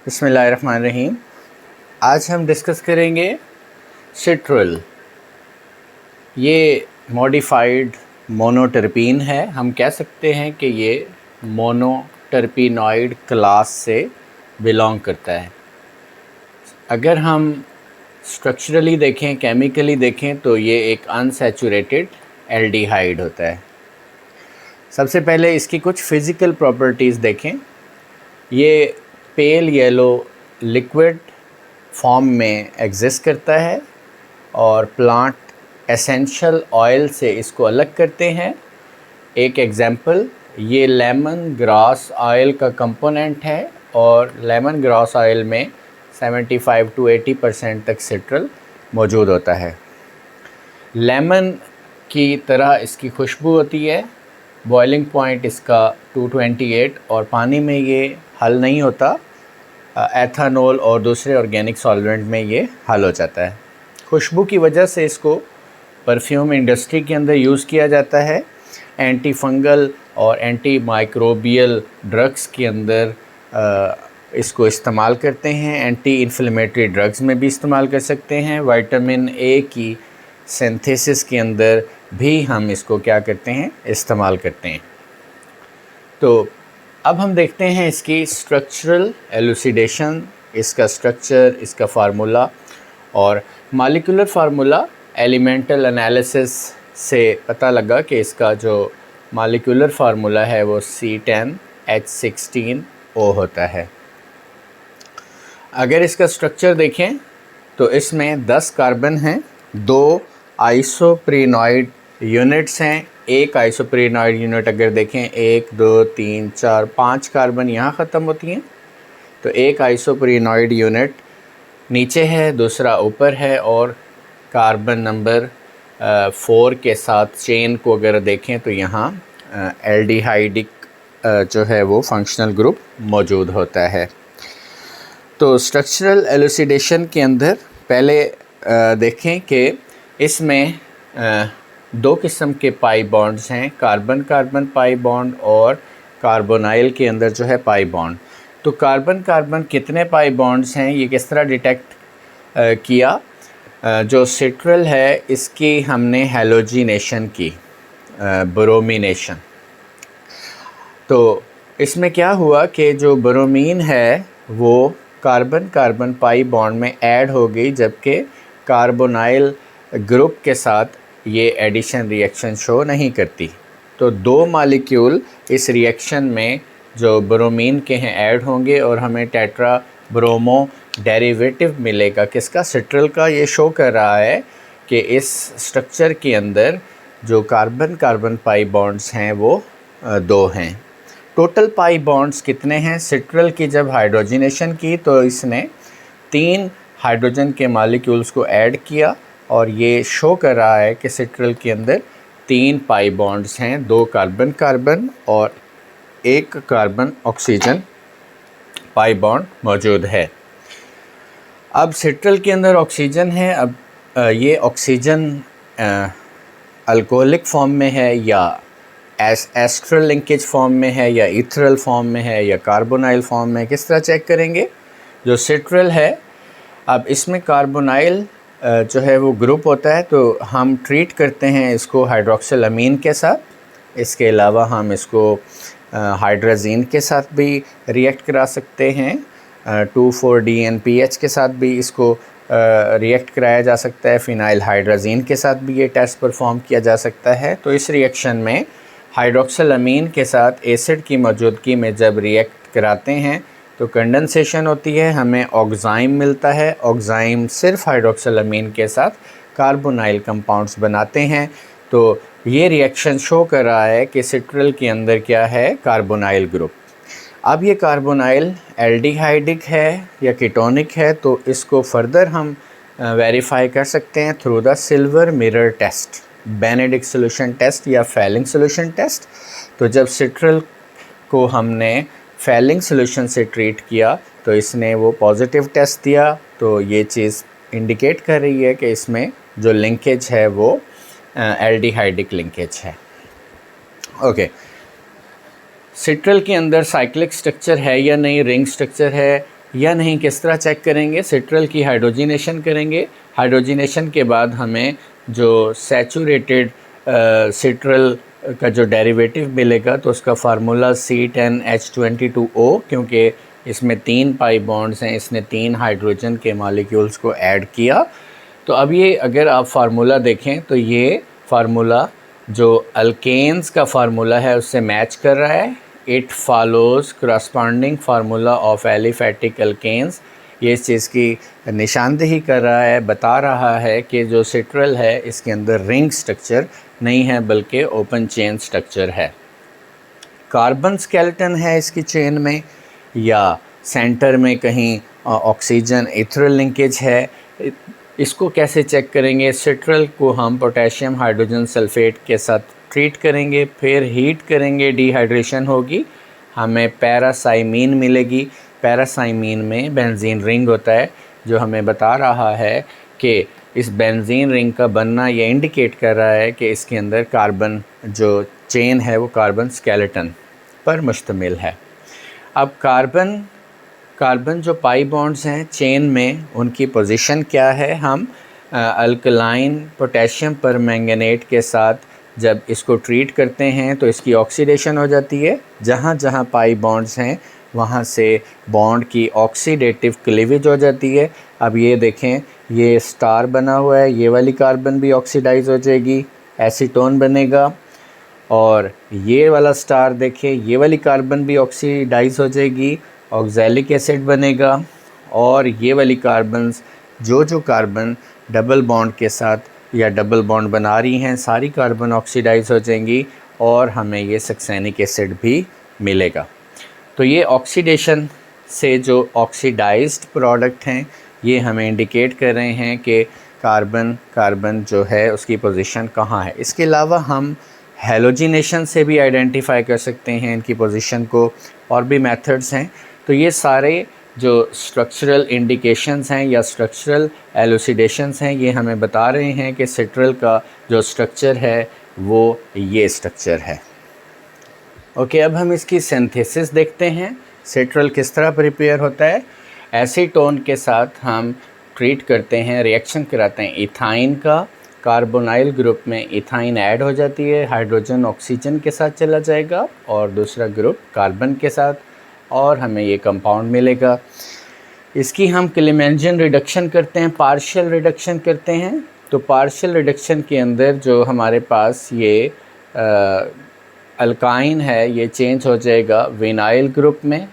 बिस्मिल्लाहिर्रहमानिर्रहीम। आज हम डिस्कस करेंगे सिट्रल। ये मॉडिफाइड मोनोटर्पीन है। हम कह सकते हैं कि ये मोनोटर्पीनॉइड क्लास से बिलोंग करता है। अगर हम स्ट्रक्चरली देखें, केमिकली देखें, तो ये एक अनसैचुरेटेड एल्डिहाइड होता है। सबसे पहले इसकी कुछ फ़िज़िकल प्रॉपर्टीज़ देखें। ये पेल येलो लिक्विड फॉर्म में एग्जिस्ट करता है और प्लांट एसेंशियल ऑयल से इसको अलग करते हैं। एक एग्जांपल, ये लेमन ग्रास ऑयल का कंपोनेंट है और लेमन ग्रास ऑयल में 75 to 80% तक सिट्रल मौजूद होता है। लेमन की तरह इसकी खुशबू होती है। बॉइलिंग पॉइंट इसका 228 और पानी में ये हल नहीं होता, एथानॉल और दूसरे ऑर्गेनिक सॉल्वेंट में ये हल हो जाता है। खुशबू की वजह से इसको परफ्यूम इंडस्ट्री के अंदर यूज़ किया जाता है। एंटी फंगल और एंटी माइक्रोबियल ड्रग्स के अंदर इसको इस्तेमाल करते हैं। एंटी इन्फ्लेमेटरी ड्रग्स में भी इस्तेमाल कर सकते हैं। विटामिन ए की सिंथेसिस के अंदर भी हम इसको क्या करते हैं, इस्तेमाल करते हैं। तो अब हम देखते हैं इसकी स्ट्रक्चरल एलुसिडेशन, इसका स्ट्रक्चर, इसका फार्मूला और मॉलिक्यूलर फार्मूला एलिमेंटल एनालिसिस से पता लगा कि इसका जो मॉलिक्यूलर फार्मूला है वो C10H16O होता है। अगर इसका स्ट्रक्चर देखें तो इसमें 10 कार्बन हैं, 2 आइसोप्रीनॉइड यूनिट्स हैं। एक आइसोप्रीनॉइड यूनिट अगर देखें, 1 2 3 4 5 कार्बन यहाँ ख़त्म होती हैं। तो एक आइसोप्रीनॉइड यूनिट नीचे है, दूसरा ऊपर है और कार्बन नंबर 4 के साथ चेन को अगर देखें तो यहाँ एल्डिहाइडिक जो है वो फंक्शनल ग्रुप मौजूद होता है। तो स्ट्रक्चरल एलुसिडेशन के अंदर पहले देखें कि इसमें 2 किस्म के पाई बॉन्ड्स हैं, कार्बन कार्बन पाई बॉन्ड और कार्बोनाइल के अंदर जो है पाई बॉन्ड। तो कार्बन कार्बन कितने पाई बॉन्ड्स हैं, ये किस तरह डिटेक्ट किया। जो सिट्रल है इसकी हमने हैलोजिनेशन की, ब्रोमिनेशन। तो इसमें क्या हुआ कि जो ब्रोमीन है वो कार्बन कार्बन पाई बॉन्ड में ऐड हो गई, जबकि कार्बोनाइल ग्रुप के साथ ये एडिशन रिएक्शन शो नहीं करती। तो 2 मॉलिक्यूल इस रिएक्शन में जो ब्रोमीन के हैं ऐड होंगे और हमें टेट्रा ब्रोमो डेरिवेटिव मिलेगा किसका, सिट्रल का। ये शो कर रहा है कि इस स्ट्रक्चर के अंदर जो कार्बन कार्बन पाई बॉन्ड्स हैं वो 2 हैं। टोटल पाई बॉन्ड्स कितने हैं, सिट्रल की जब हाइड्रोजनेशन की तो इसने 3 हाइड्रोजन के मॉलिक्यूल्स को ऐड किया और ये शो कर रहा है कि सिट्रल के अंदर 3 पाई बॉन्ड्स हैं, 2 कार्बन कार्बन और 1 कार्बन ऑक्सीजन पाई बॉन्ड मौजूद है। अब सिट्रल के अंदर ऑक्सीजन है। अब ये ऑक्सीजन अल्कोहलिक फॉर्म में है या एस्ट्रल लिंकेज फॉर्म में है या इथरल फॉर्म में है या कार्बोनाइल फॉर्म में, किस तरह चेक करेंगे। जो सिट्रल है, अब इसमें कार्बोनाइल जो है वो ग्रुप होता है, तो हम ट्रीट करते हैं इसको हाइड्रोक्सिल अमीन के साथ। इसके अलावा हम इसको हाइड्राजीन के साथ भी रिएक्ट करा सकते हैं, 2,4-DNPH के साथ भी इसको रिएक्ट कराया जा सकता है, फिनाइल हाइड्राजीन के साथ भी ये टेस्ट परफॉर्म किया जा सकता है। तो इस रिएक्शन में हाइड्रोक्सिल अमीन के साथ एसिड की मौजूदगी में जब रिएक्ट कराते हैं तो कंडेंसेशन होती है, हमें ऑक्साइम मिलता है। ऑक्साइम सिर्फ हाइड्रोक्सिल अमीन के साथ कार्बोनाइल कंपाउंड्स बनाते हैं। तो ये रिएक्शन शो कर रहा है कि सिट्रल के अंदर क्या है, कार्बोनाइल ग्रुप। अब ये कार्बोनाइल एल्डिहाइडिक है या कीटोनिक है, तो इसको फर्दर हम वेरीफाई कर सकते हैं through the silver mirror test, Benedict solution test या फेलिंग सॉल्यूशन टेस्ट। तो जब सिट्रल को हमने फेलिंग सॉल्यूशन से ट्रीट किया तो इसने वो पॉजिटिव टेस्ट दिया। तो ये चीज़ इंडिकेट कर रही है कि इसमें जो लिंकेज है वो एल्डिहाइडिक लिंकेज है। ओके, सिट्रल के अंदर साइक्लिक स्ट्रक्चर है या नहीं, रिंग स्ट्रक्चर है या नहीं, किस तरह चेक करेंगे? सिट्रल की हाइड्रोजिनेशन करेंगे। हाइड्रोजिनेशन के बाद हमें जो सैचुरेटेड सिट्रल का जो डेरिवेटिव मिलेगा तो उसका फार्मूला C10H22O, क्योंकि इसमें 3 पाई बॉन्ड्स हैं, इसने 3 हाइड्रोजन के मॉलिक्यूल्स को ऐड किया। तो अब ये अगर आप फार्मूला देखें तो ये फार्मूला जो अल्केन्स का फार्मूला है उससे मैच कर रहा है। It follows corresponding formula of aliphatic alkanes. ये इस चीज़ की निशानदेही कर रहा है, बता रहा है कि जो सिट्रल है इसके अंदर रिंग स्ट्रक्चर नहीं है बल्कि ओपन चेन स्ट्रक्चर है। कार्बन स्केलेटन है इसकी चेन में, या सेंटर में कहीं ऑक्सीजन इथरल लिंकेज है। इसको कैसे चेक करेंगे? सिट्रल को हम पोटेशियम हाइड्रोजन सल्फेट के साथ ट्रीट करेंगे, फिर हीट करेंगे, डिहाइड्रेशन होगी, हमें पैरासाइमीन मिलेगी। पैरासाइमीन में बेंजीन रिंग होता है जो हमें बता रहा है कि इस बेंजीन रिंग का बनना ये इंडिकेट कर रहा है कि इसके अंदर कार्बन जो चेन है वो कार्बन स्केलेटन पर मुश्तमिल है। अब कार्बन जो पाई बॉन्ड्स हैं चेन में, उनकी पोजीशन क्या है? हम अल्कलाइन पोटेशियम पर मैंगनेट के साथ जब इसको ट्रीट करते हैं तो इसकी ऑक्सीडेशन हो जाती है। जहाँ जहाँ पाई बॉन्ड्स हैं वहाँ से बॉन्ड की ऑक्सीडेटिव क्लीवेज हो जाती है। अब ये देखें, ये स्टार बना हुआ है, ये वाली कार्बन भी ऑक्सीडाइज हो जाएगी, एसीटोन बनेगा। और ये वाला स्टार देखें, ये वाली कार्बन भी ऑक्सीडाइज हो जाएगी, ऑक्सैलिक एसिड बनेगा। और ये वाली कार्बन्स, जो कार्बन डबल बॉन्ड के साथ या डबल बॉन्ड बना रही हैं, सारी कार्बन ऑक्सीडाइज हो जाएंगी और हमें ये सक्सेनिक एसिड भी मिलेगा। तो ये ऑक्सीडेशन से जो ऑक्सीडाइज्ड प्रोडक्ट हैं ये हमें इंडिकेट कर रहे हैं कि कार्बन जो है उसकी पोजीशन कहाँ है। इसके अलावा हम हेलोजिनेशन से भी आइडेंटिफाई कर सकते हैं इनकी पोजीशन को, और भी मेथड्स हैं। तो ये सारे जो स्ट्रक्चरल इंडिकेशंस हैं या स्ट्रक्चरल एलुसिडेशंस हैं ये हमें बता रहे हैं कि सिट्रल का जो स्ट्रक्चर है वो ये स्ट्रक्चर है। ओके, अब हम इसकी सिंथेसिस देखते हैं, सिट्रल किस तरह प्रिपेयर होता है। एसीटोन के साथ हम ट्रीट करते हैं, रिएक्शन कराते हैं इथाइन का। कार्बोनाइल ग्रुप में इथाइन ऐड हो जाती है, हाइड्रोजन ऑक्सीजन के साथ चला जाएगा और दूसरा ग्रुप कार्बन के साथ, और हमें ये कंपाउंड मिलेगा। इसकी हम क्लेमेंजन रिडक्शन करते हैं, पार्शियल रिडक्शन करते हैं। तो पार्शियल रिडक्शन के अंदर जो हमारे पास ये अल्काइन है ये चेंज हो जाएगा विनाइल ग्रुप में।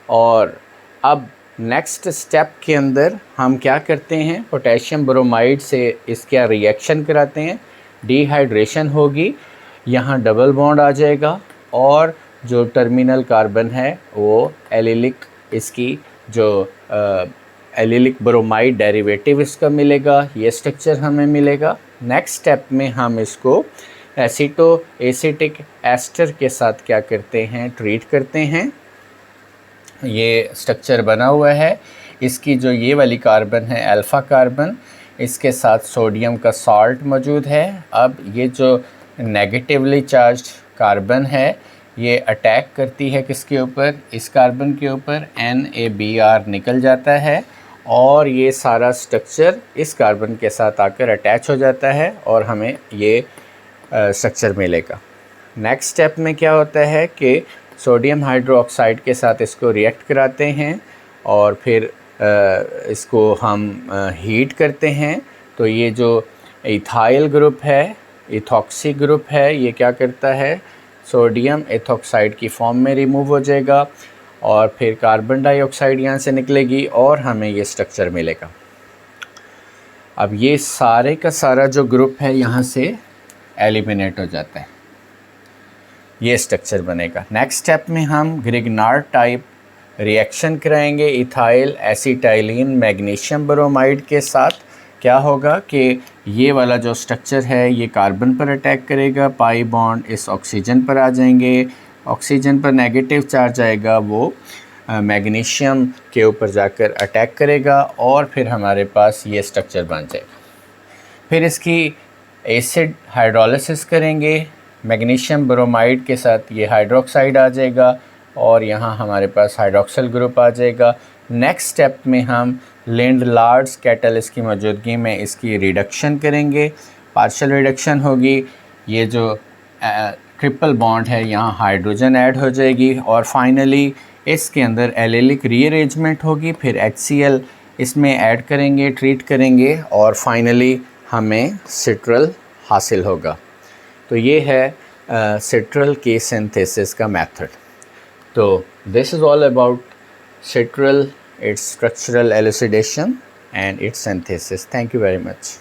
और अब नेक्स्ट स्टेप के अंदर हम क्या करते हैं, पोटेशियम ब्रोमाइड से इसका रिएक्शन कराते हैं, डिहाइड्रेशन होगी, यहाँ डबल बॉन्ड आ जाएगा और जो टर्मिनल कार्बन है वो एलिलिक, इसकी जो एलिलिक ब्रोमाइड डेरिवेटिव इसका मिलेगा, ये स्ट्रक्चर हमें मिलेगा। नेक्स्ट स्टेप में हम इसको एसिटो एसिटिक एस्टर के साथ क्या करते हैं, ट्रीट करते हैं। ये स्ट्रक्चर बना हुआ है, इसकी जो ये वाली कार्बन है अल्फ़ा कार्बन, इसके साथ सोडियम का सॉल्ट मौजूद है। अब ये जो नेगेटिवली चार्ज्ड कार्बन है ये अटैक करती है किसके ऊपर, इस कार्बन के ऊपर, NaBr निकल जाता है और ये सारा स्ट्रक्चर इस कार्बन के साथ आकर अटैच हो जाता है और हमें ये स्ट्रक्चर मिलेगा। नेक्स्ट स्टेप में क्या होता है कि सोडियम हाइड्रोक्साइड के साथ इसको रिएक्ट कराते हैं और फिर इसको हम हीट करते हैं। तो ये जो इथाइल ग्रुप है, इथॉक्सी ग्रुप है, ये क्या करता है, सोडियम एथॉक्साइड की फॉर्म में रिमूव हो जाएगा और फिर कार्बन डाइऑक्साइड यहाँ से निकलेगी और हमें ये स्ट्रक्चर मिलेगा। अब ये सारे का सारा जो ग्रुप है यहाँ से एलिमिनेट हो जाता है, ये स्ट्रक्चर बनेगा। नेक्स्ट स्टेप में हम ग्रिग्नार्ड टाइप रिएक्शन कराएंगे इथाइल एसिटाइलिन मैग्नीशियम ब्रोमाइड के साथ। क्या होगा कि ये वाला जो स्ट्रक्चर है ये कार्बन पर अटैक करेगा, पाई बॉन्ड इस ऑक्सीजन पर आ जाएंगे, ऑक्सीजन पर नेगेटिव चार्ज आएगा, वो मैग्नीशियम के ऊपर जाकर अटैक करेगा और फिर हमारे पास ये स्ट्रक्चर बन जाएगा। फिर इसकी एसिड हाइड्रोलिसिस करेंगे, मैग्नीशियम ब्रोमाइड के साथ ये हाइड्रोक्साइड आ जाएगा और यहाँ हमारे पास हाइड्रोक्सिल ग्रुप आ जाएगा। नेक्स्ट स्टेप में हम लिंडलार्ड्स कैटलिस्ट की मौजूदगी में इसकी रिडक्शन करेंगे, पार्शियल रिडक्शन होगी। ये जो ट्रिपल बॉन्ड है यहाँ हाइड्रोजन ऐड हो जाएगी और फाइनली इसके अंदर एलेलिक रीअरेंजमेंट होगी, फिर HCl इसमें ऐड करेंगे, ट्रीट करेंगे और फाइनली हमें सिट्रल हासिल होगा। तो ये है सिट्रल की सिंथेसिस का मेथड। तो this is all about citral, its structural elucidation and its synthesis. Thank you very much.